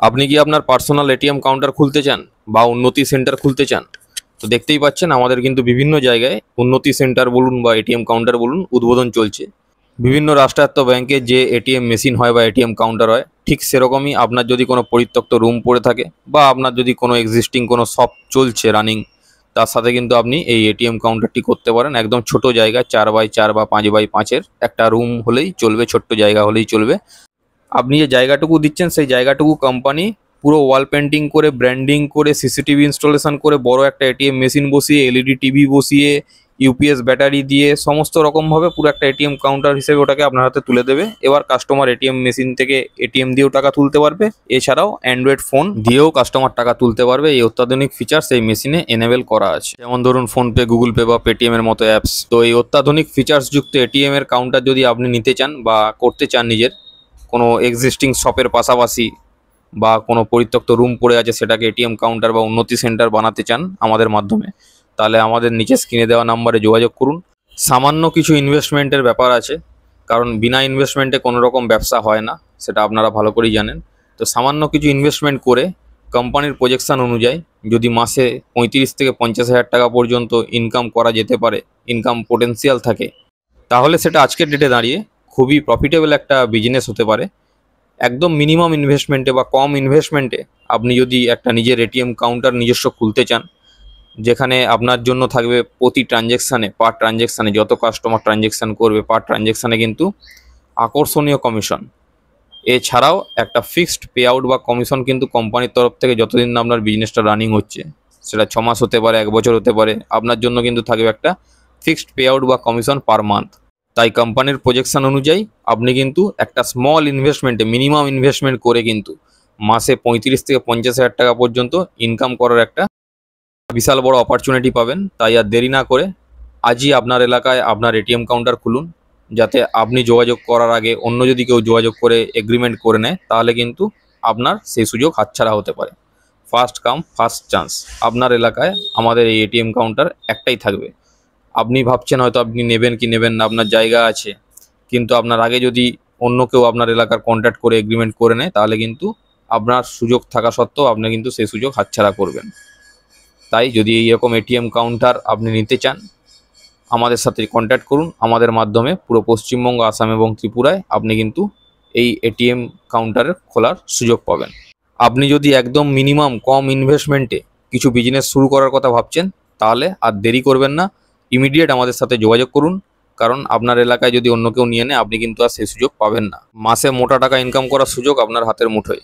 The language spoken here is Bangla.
আপনি কি আপনার পার্সোনাল এটিএম কাউন্টার খুলতে চান বা উন্নতি সেন্টার খুলতে চান? তো দেখতেই পাচ্ছেন আমাদের কিন্তু বিভিন্ন জায়গায় উন্নতি সেন্টার বলুন বা এটিএম কাউন্টার বলুন উদ্বোধন চলছে। বিভিন্ন রাষ্ট্রায়ত্ত ব্যাংকে যে এটিএম মেশিন হয় বা এটিএম কাউন্টার হয়, ঠিক সেরকমই আপনার যদি কোনো পরিত্যক্ত রুম পড়ে থাকে বা আপনার যদি কোনো এক্সিস্টিং কোনো শপ চলছে রানিং, তার সাথে কিন্তু আপনি এই এটিএম কাউন্টারটি করতে পারেন। একদম ছোট জায়গায় 4x4 বা 5x5-এর একটা রুম হলেই চলবে, ছোট্ট জায়গা হলেই চলবে। আপনি যে জায়গাটুকু দিচ্ছেন সেই জায়গাটুকু কোম্পানি পুরো ওয়াল পেন্টিং করে, ব্র্যান্ডিং করে, সিসিটিভি ইনস্টলেশন করে, বড় একটা এটিএম মেশিন বসিয়ে, এলইডি টিভি বসিয়ে, ইউপিএস ব্যাটারি দিয়ে সমস্ত রকমভাবে পুরো একটা এটিএম কাউন্টার হিসেবে ওটাকে আপনার হাতে তুলে দেবে। এবার কাস্টমার এটিএম মেশিন থেকে এটিএম দিয়েও টাকা তুলতে পারবে, এছাড়াও অ্যান্ড্রয়েড ফোন দিয়েও কাস্টমার টাকা তুলতে পারবে। এই অত্যাধুনিক ফিচার্স এই মেশিনে এনেবেল করা আছে, যেমন ধরুন ফোনপে, গুগল পে বা পেটিএম এর মতো অ্যাপস। তো এই অত্যাধুনিক ফিচার্স যুক্ত এটিএম এর কাউন্টার যদি আপনি নিতে চান বা করতে চান নিজের কোনো এক্সিস্টিং শপের পাশাপাশি, বা কোনো পরিত্যক্ত রুম পড়ে আছে সেটাকে এটিএম কাউন্টার বা উন্নতি সেন্টার বানাতে চান আমাদের মাধ্যমে, তাহলে আমাদের নিচে স্ক্রিনে দেওয়া নাম্বারে যোগাযোগ করুন। সামান্য কিছু ইনভেস্টমেন্টের ব্যাপার আছে, কারণ বিনা ইনভেস্টমেন্টে কোনো রকম ব্যবসা হয় না, সেটা আপনারা ভালো করেই জানেন। তো সামান্য কিছু ইনভেস্টমেন্ট করে কোম্পানির প্রজেকশন অনুযায়ী যদি মাসে 35 থেকে 50 হাজার টাকা পর্যন্ত ইনকাম করা যেতে পারে, ইনকাম পোটেন্সিয়াল থাকে, তাহলে সেটা আজকের ডেটে দাঁড়িয়ে খুবই প্রফিটেবল একটা বিজনেস হতে পারে। একদম মিনিমাম ইনভেস্টমেন্টে বা কম ইনভেস্টমেন্টে আপনি যদি একটা নিজের এটিএম কাউন্টার নিজস্ব খুলতে চান, যেখানে আপনার জন্য থাকবে প্রতি ট্রানজ্যাকশানে, পার ট্রানজ্যাকশানে যত কাস্টমার ট্রানজ্যাকশান করবে পার ট্রানজ্যাকশানে কিন্তু আকর্ষণীয় কমিশন, এছাড়াও একটা ফিক্সড পে আউট বা কমিশন কিন্তু কোম্পানির তরফ থেকে যতদিন না আপনার বিজনেসটা রানিং হচ্ছে, সেটা 6 মাস হতে পারে, 1 বছর হতে পারে, আপনার জন্য কিন্তু থাকবে একটা ফিক্সড পে আউট বা কমিশন পার মান্থ। তাই কোম্পানির প্রজেকশন অনুযায়ী আপনি কিন্তু একটা স্মল ইনভেস্টমেন্টে, মিনিমাম ইনভেস্টমেন্ট করে কিন্তু মাসে 35 থেকে 50 হাজার টাকা পর্যন্ত ইনকাম করার একটা বিশাল বড় অপরচুনিটি পাবেন। তাই আর দেরি না করে আজই আপনার এলাকায় আপনার এটিএম কাউন্টার খুলুন, যাতে আপনি যোগাযোগ করার আগে অন্য যদি কেউ যোগাযোগ করে এগ্রিমেন্ট করে নেয়, তাহলে কিন্তু আপনার সেই সুযোগ হাতছাড়া হতে পারে। ফার্স্ট কাম ফার্স্ট চান্স, আপনার এলাকায় আমাদের এই এটিএম কাউন্টার একটাই থাকবে। আপনি ভাবছেন হয়তো আপনি নেবেন কি নেবেন না, আপনার জায়গা আছে, কিন্তু আপনার আগে যদি অন্য কেউ আপনার এলাকার কন্ট্যাক্ট করে এগ্রিমেন্ট করে নেয়, তাহলে কিন্তু আপনার সুযোগ থাকা সত্ত্বেও আপনি কিন্তু সেই সুযোগ হাতছাড়া করবেন। তাই যদি এইরকম এটিএম কাউন্টার আপনি নিতে চান, আমাদের সাথে কন্ট্যাক্ট করুন। আমাদের মাধ্যমে পুরো পশ্চিমবঙ্গ, আসাম এবং ত্রিপুরায় আপনি কিন্তু এই এটিএম কাউন্টার খোলার সুযোগ পাবেন। আপনি যদি একদম মিনিমাম কম ইনভেস্টমেন্টে কিছু বিজনেস শুরু করার কথা ভাবছেন, তাহলে আর দেরি করবেন না, ইমিডিয়েট আমাদের সাথে যোগাযোগ করুন। কারণ আপনার এলাকায় যদি অন্য কেউ নিয়ে নেয়, আপনি কিন্তু আর সেই সুযোগ পাবেন না। মাসে মোটা টাকা ইনকাম করার সুযোগ আপনার হাতের মুঠোয়।